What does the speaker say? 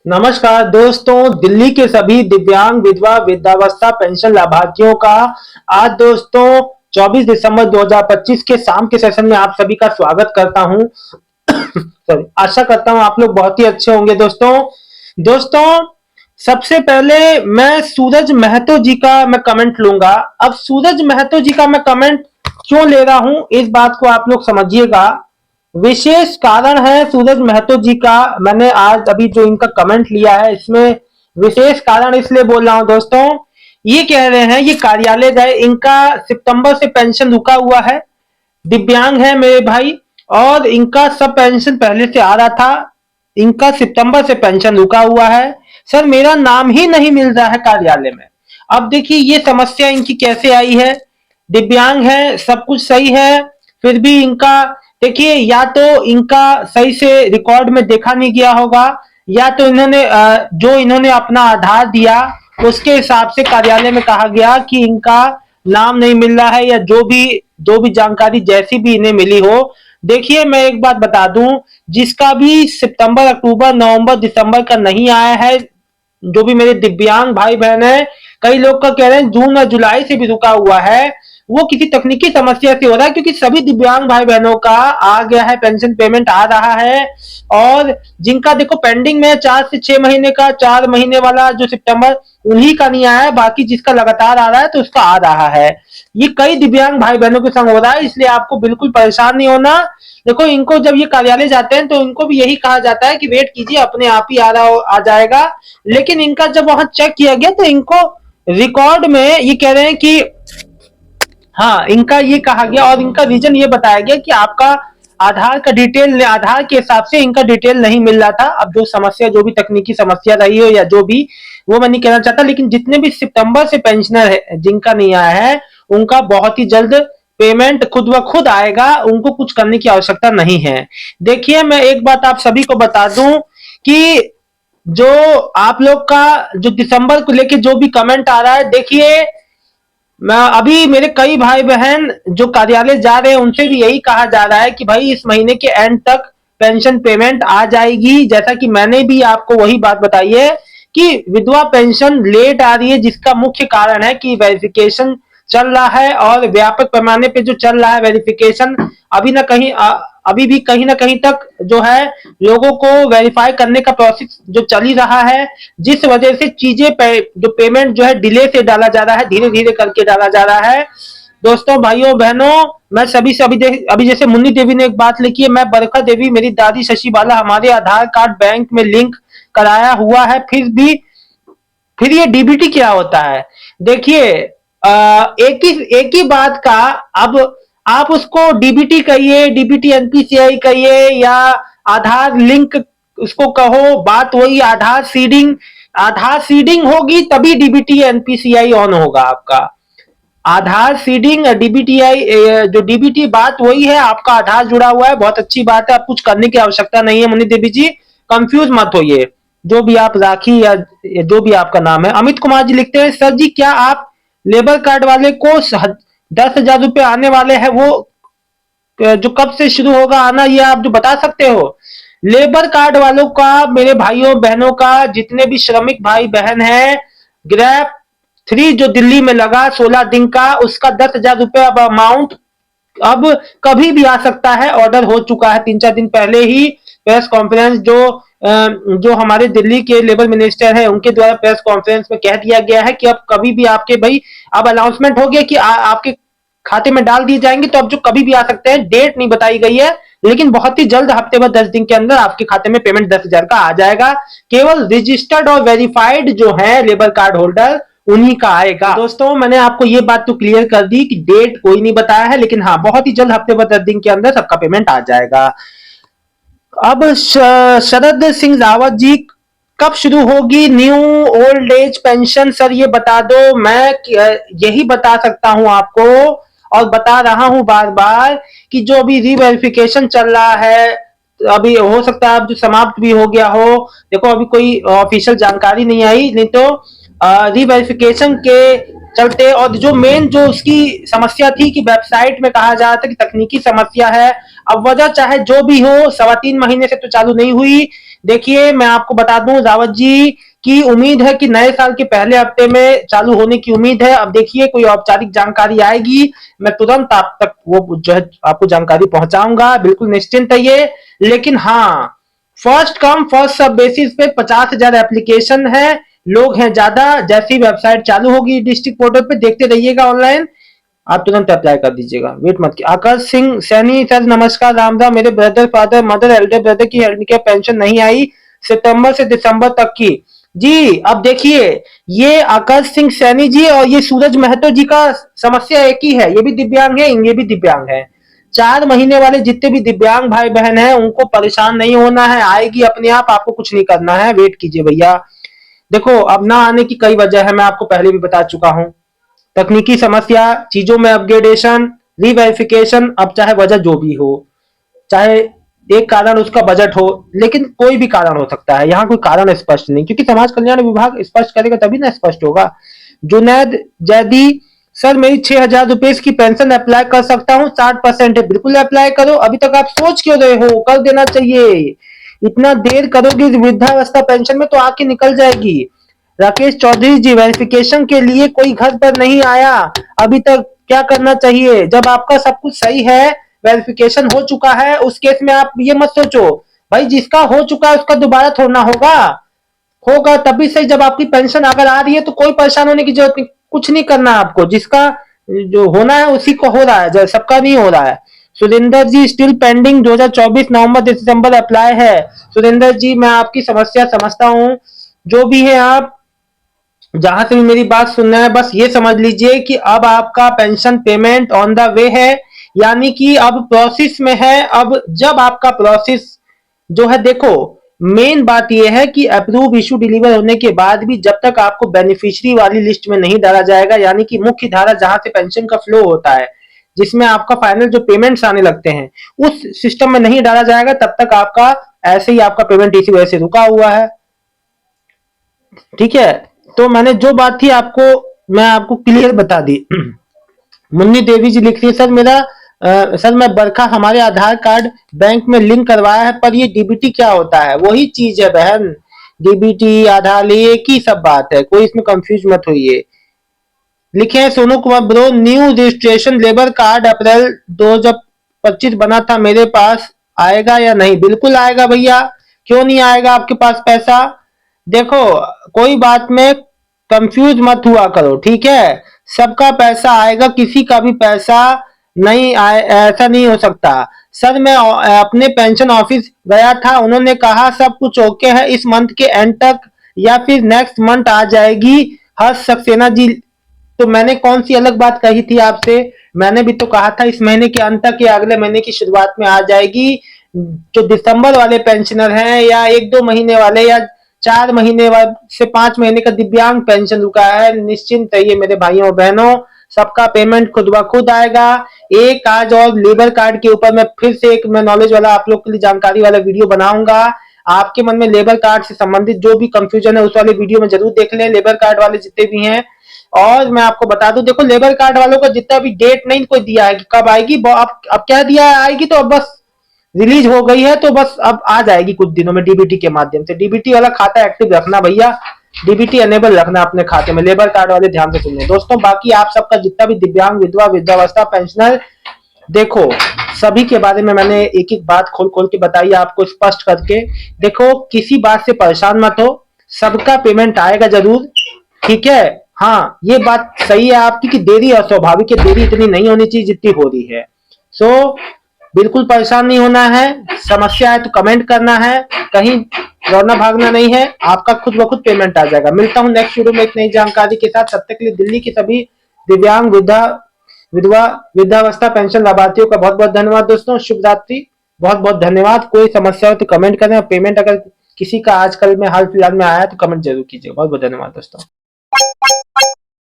नमस्कार दोस्तों, दिल्ली के सभी दिव्यांग विधवा वृद्धावस्था पेंशन लाभार्थियों का आज दोस्तों 24 दिसंबर 2025 के शाम के सेशन में आप सभी का स्वागत करता हूं। सॉरी, आशा करता हूं आप लोग बहुत ही अच्छे होंगे। दोस्तों सबसे पहले मैं सूरज महतो जी का मैं कमेंट लूंगा। अब सूरज महतो जी का मैं कमेंट क्यों ले रहा हूं इस बात को आप लोग समझिएगा। विशेष कारण है सूरज महतो जी का। मैंने आज अभी जो इनका कमेंट लिया है इसमें विशेष कारण इसलिए बोल रहा हूं दोस्तों। ये कह रहे हैं ये कार्यालय गए, इनका सितंबर से पेंशन रुका हुआ है, दिव्यांग है मेरे भाई, और इनका सब पेंशन पहले से आ रहा था, इनका सितंबर से पेंशन रुका हुआ है। सर मेरा नाम ही नहीं मिल रहा है कार्यालय में। अब देखिए ये समस्या इनकी कैसे आई है। दिव्यांग है, सब कुछ सही है, फिर भी इनका देखिए या तो इनका सही से रिकॉर्ड में देखा नहीं गया होगा, या तो इन्होंने जो इन्होंने अपना आधार दिया उसके हिसाब से कार्यालय में कहा गया कि इनका नाम नहीं मिल रहा है, या जो भी जानकारी जैसी भी इन्हें मिली हो। देखिए मैं एक बात बता दूं, जिसका भी सितंबर अक्टूबर नवंबर दिसंबर का नहीं आया है, जो भी मेरे दिव्यांग भाई बहन है, कई लोग का कह रहे हैं जून और जुलाई से भी रुका हुआ है, वो किसी तकनीकी समस्या से हो रहा है, क्योंकि सभी दिव्यांग भाई बहनों का आ गया है, पेंशन पेमेंट आ रहा है। और जिनका देखो पेंडिंग में 4 से 6 महीने का, 4 महीने वाला जो सितंबर, उन्हीं का नहीं आया है, बाकी जिसका लगातार आ रहा है तो उसका आ रहा है। ये कई दिव्यांग भाई बहनों के संग हो रहा है, इसलिए आपको बिल्कुल परेशान नहीं होना। देखो इनको जब ये कार्यालय जाते हैं तो इनको भी यही कहा जाता है कि वेट कीजिए, अपने आप ही आ जाएगा। लेकिन इनका जब वहां चेक किया गया तो इनको रिकॉर्ड में ये कह रहे हैं कि हाँ, इनका ये कहा गया और इनका रीजन ये बताया गया कि आपका आधार का डिटेल, आधार के हिसाब से इनका डिटेल नहीं मिल रहा था। अब जो समस्या, जो भी तकनीकी समस्या रही हो या जो भी, वो मैं नहीं कहना चाहता, लेकिन जितने भी सितंबर से पेंशनर है जिनका नहीं आया है, उनका बहुत ही जल्द पेमेंट खुद ब खुद आएगा, उनको कुछ करने की आवश्यकता नहीं है। देखिए मैं एक बात आप सभी को बता दूं कि जो आप लोग का जो दिसंबर को लेके जो भी कमेंट आ रहा है, देखिए मैं अभी मेरे कई भाई बहन जो कार्यालय जा रहे हैं उनसे भी यही कहा जा रहा है कि भाई इस महीने के एंड तक पेंशन पेमेंट आ जाएगी। जैसा कि मैंने भी आपको वही बात बताई है कि विधवा पेंशन लेट आ रही है, जिसका मुख्य कारण है कि वेरिफिकेशन चल रहा है, और व्यापक पैमाने पे जो चल रहा है वेरिफिकेशन, अभी ना कहीं अभी भी कहीं ना कहीं तक जो है लोगों को वेरीफाई करने का प्रोसेस जो चल ही रहा है, जिस वजह से चीजें जो पेमेंट जो है डिले से डाला जा रहा है, धीरे धीरे करके डाला जा रहा है। दोस्तों भाइयों बहनों, मैं सभी से अभी जैसे मुन्नी देवी ने एक बात लिखी है, मैं बरखा देवी, मेरी दादी शशि बाला, हमारे आधार कार्ड बैंक में लिंक कराया हुआ है, फिर ये डीबीटी क्या होता है। देखिए एक ही बात का, अब आप उसको डीबीटी कहिए, डीबीटी एनपीसीआई कहिए, या आधार लिंक उसको कहो, बात वही। आधार सीडिंग होगी तभी डीबीटी एनपीसीआई ऑन होगा आपका। आधार सीडिंग डीबीटीआई, जो डीबीटी बात वही है, आपका आधार जुड़ा हुआ है, बहुत अच्छी बात है, आप कुछ करने की आवश्यकता नहीं है। मुनि देवी जी कंफ्यूज मत होइए, जो भी आप राखी या जो भी आपका नाम है। अमित कुमार जी लिखते हैं, सर जी क्या आप लेबर कार्ड वाले को 10,000 रुपए आने वाले हैं, वो जो कब से शुरू होगा आना, ये आप जो बता सकते हो। लेबर कार्ड वालों का, मेरे भाइयों बहनों का, जितने भी श्रमिक भाई बहन हैं, ग्रैप 3 जो दिल्ली में लगा 16 दिन का, उसका 10,000 रुपए अब अमाउंट अब कभी भी आ सकता है। ऑर्डर हो चुका है 3-4 दिन पहले ही। प्रेस कॉन्फ्रेंस जो हमारे दिल्ली के लेबर मिनिस्टर है उनके द्वारा प्रेस कॉन्फ्रेंस में कह दिया गया है कि अब कभी भी आपके भाई, अब अनाउंसमेंट हो गया कि आपके खाते में डाल दिए जाएंगे, तो अब जो कभी भी आ सकते हैं। डेट नहीं बताई गई है, लेकिन बहुत ही जल्द, हफ्ते भर 10 दिन के अंदर आपके खाते में पेमेंट 10,000 का आ जाएगा। केवल रजिस्टर्ड और वेरीफाइड जो है लेबर कार्ड होल्डर, उन्हीं का आएगा। दोस्तों मैंने आपको ये बात तो क्लियर कर दी कि डेट कोई नहीं बताया है, लेकिन हाँ बहुत ही जल्द, हफ्ते भर 10 दिन के अंदर सबका पेमेंट आ जाएगा। अब शरद सिंह रावत जी, कब शुरू होगी new old age pension? Sir ये बता दो। मैं यही बता सकता हूं आपको, और बता रहा हूं बार बार, कि जो अभी रीवेरिफिकेशन चल रहा है, अभी हो सकता है अब जो समाप्त भी हो गया हो। देखो अभी कोई ऑफिशियल जानकारी नहीं आई, नहीं तो रीवेरिफिकेशन के चलते, और जो मेन जो उसकी समस्या थी कि वेबसाइट में कहा जा रहा था कि तकनीकी समस्या है। अब वजह चाहे जो भी हो, 3.25 महीने से तो चालू नहीं हुई, देखिए मैं आपको बता दूं, रावत जी की उम्मीद है कि नए साल के पहले हफ्ते में चालू होने की उम्मीद है। अब देखिए कोई औपचारिक जानकारी आएगी, मैं तुरंत आप तक वो जो है आपको जानकारी पहुंचाऊंगा, बिल्कुल निश्चिंत है ये। लेकिन हाँ, फर्स्ट कम फर्स्ट सब बेसिस पे 50,000 एप्लीकेशन है, लोग हैं ज्यादा। जैसी वेबसाइट चालू होगी डिस्ट्रिक्ट पोर्टल पे देखते रहिएगा ऑनलाइन, आप तुरंत अप्लाई कर दीजिएगा, वेट मत कीजिए। आकाश सिंह सैनी सर नमस्कार, राम राम। मेरे brother father mother Elder brother की हैंडीकैप पेंशन नहीं आई सितंबर से दिसंबर तक की। जी अब देखिए, ये आकाश सिंह सैनी जी और ये सूरज महतो जी का समस्या एक ही है, ये भी दिव्यांग है, ये भी दिव्यांग है। 4 महीने वाले जितने भी दिव्यांग भाई बहन हैं उनको परेशान नहीं होना है, आएगी अपने आप, आपको कुछ नहीं करना है, वेट कीजिए भैया। देखो अब ना आने की कई वजह है, मैं आपको पहले भी बता चुका हूं। तकनीकी समस्या, चीजों में अपग्रेडेशन, रीवेरिफिकेशन, अब चाहे वजह जो भी हो, चाहे एक कारण उसका बजट हो, लेकिन कोई भी कारण हो सकता है, यहाँ कोई कारण स्पष्ट नहीं, क्योंकि समाज कल्याण विभाग स्पष्ट करेगा तभी ना स्पष्ट होगा। जुनैद जैदी सर मेरी 6,000 रुपए की पेंशन अप्लाई कर सकता हूँ, 60% है, बिल्कुल अप्लाई करो। अभी तक आप सोच क्यों रहे हो, कर देना चाहिए। इतना देर करोगे वृद्धावस्था पेंशन में तो आके निकल जाएगी। राकेश चौधरी जी वेरिफिकेशन के लिए कोई घर पर नहीं आया अभी तक, क्या करना चाहिए? जब आपका सब कुछ सही है, वेरिफिकेशन हो चुका है, उस केस में आप ये मत सोचो भाई, जिसका हो चुका है उसका दोबारा थोड़ना होगा, होगा तभी सही। जब आपकी पेंशन अगर आ रही है तो कोई परेशान होने की जरूरत नहीं, कुछ नहीं करना आपको, जिसका जो होना है उसी को हो रहा है, सबका नहीं हो रहा है। सुरेंद्र जी स्टिल पेंडिंग 2024 नवंबर दिसंबर अप्लाई है। सुरेंद्र जी मैं आपकी समस्या समझता हूँ, जो भी है आप जहां से भी मेरी बात सुनना है, बस ये समझ लीजिए कि अब आपका pension payment on the way है, यानी कि अब प्रोसेस में है। अब जब आपका प्रोसेस जो है, देखो मेन बात यह है कि अप्रूव इशू डिलीवर होने के बाद भी जब तक आपको बेनिफिशियरी वाली लिस्ट में नहीं डाला जाएगा, यानी कि मुख्य धारा जहां से पेंशन का फ्लो होता है, जिसमें आपका फाइनल जो पेमेंट्स आने लगते हैं, उस सिस्टम में नहीं डाला जाएगा, तब तक आपका ऐसे ही आपका पेमेंट इसी वजह से रुका हुआ है। ठीक है, तो मैंने जो बात थी आपको, मैं आपको क्लियर बता दी। मुन्नी देवी जी लिख रही है सर मेरा सर मैं बरखा हमारे आधार कार्ड बैंक में लिंक करवाया है, पर ये डीबीटी क्या होता है? वही चीज है बहन, डीबीटी आधार एक ही सब बात है, कोई इसमें कंफ्यूज मत होइए। लिखे हैं Sonu Kumar bro, new registration labour card April 2025 बना था मेरे पास, आएगा या नहीं? बिल्कुल आएगा भैया, क्यों नहीं आएगा आपके पास पैसा? देखो कोई बात में कंफ्यूज मत हुआ करो, ठीक है? सबका पैसा आएगा, किसी का भी पैसा नहीं आए ऐसा नहीं हो सकता। सर मैं अपने पेंशन ऑफिस गया था, उन्होंने कहा सब कुछ ओके है, इस मंथ के एंड तक या फिर नेक्स्ट मंथ आ जाएगी। हर्ष सक्सेना जी, तो मैंने कौन सी अलग बात कही थी आपसे? मैंने भी तो कहा था इस महीने के अंत तक या अगले महीने की शुरुआत में आ जाएगी। जो दिसंबर वाले पेंशनर हैं, या 1-2 महीने वाले, या 4 महीने से 5 महीने का दिव्यांग पेंशन रुका है, निश्चिंत रहिए मेरे भाइयों और बहनों, सबका पेमेंट खुद ब खुद आएगा। एक आज और लेबर कार्ड के ऊपर मैं फिर से एक मैं नॉलेज वाला आप लोग के लिए जानकारी वाला वीडियो बनाऊंगा। आपके मन में लेबर कार्ड से संबंधित जो भी कंफ्यूजन है उस वाले वीडियो में जरूर देख लें, लेबर कार्ड वाले जितने भी हैं। और मैं आपको बता दूं, देखो लेबर कार्ड वालों का जितना भी डेट नहीं कोई दिया है कि कब आएगी, अब क्या दिया है, आएगी तो अब बस रिलीज हो गई है, तो बस अब आ जाएगी कुछ दिनों में डीबीटी के माध्यम से। डीबीटी वाला खाता एक्टिव रखना भैया, डीबीटी अनेबल रखना अपने खाते में, लेबर कार्ड वाले ध्यान से सुनने दोस्तों। बाकी आप सबका जितना भी दिव्यांग विधवा वृद्धावस्था पेंशनर, देखो सभी के बारे में मैंने एक एक बात खोल खोल के बताई आपको, स्पष्ट करके। देखो किसी बात से परेशान मत हो, सबका पेमेंट आएगा जरूर, ठीक है? हाँ ये बात सही है आपकी कि देरी अस्वाभाविक है, देरी इतनी नहीं होनी चाहिए जितनी हो रही है। सो बिल्कुल परेशान नहीं होना है, समस्या है तो कमेंट करना है, कहीं दौड़ना भागना नहीं है, आपका खुद ब खुद पेमेंट आ जाएगा। मिलता हूं नेक्स्ट वीडियो में एक नई जानकारी के साथ, तब तक के लिए दिल्ली की सभी दिव्यांग विधवा वृद्धावस्था पेंशन लाभार्थियों का बहुत बहुत धन्यवाद दोस्तों, शुभ रात्रि, बहुत बहुत धन्यवाद। कोई समस्या हो तो कमेंट करें, पेमेंट अगर किसी का आजकल में हाल फिलहाल में आया तो कमेंट जरूर कीजिए। बहुत बहुत धन्यवाद दोस्तों।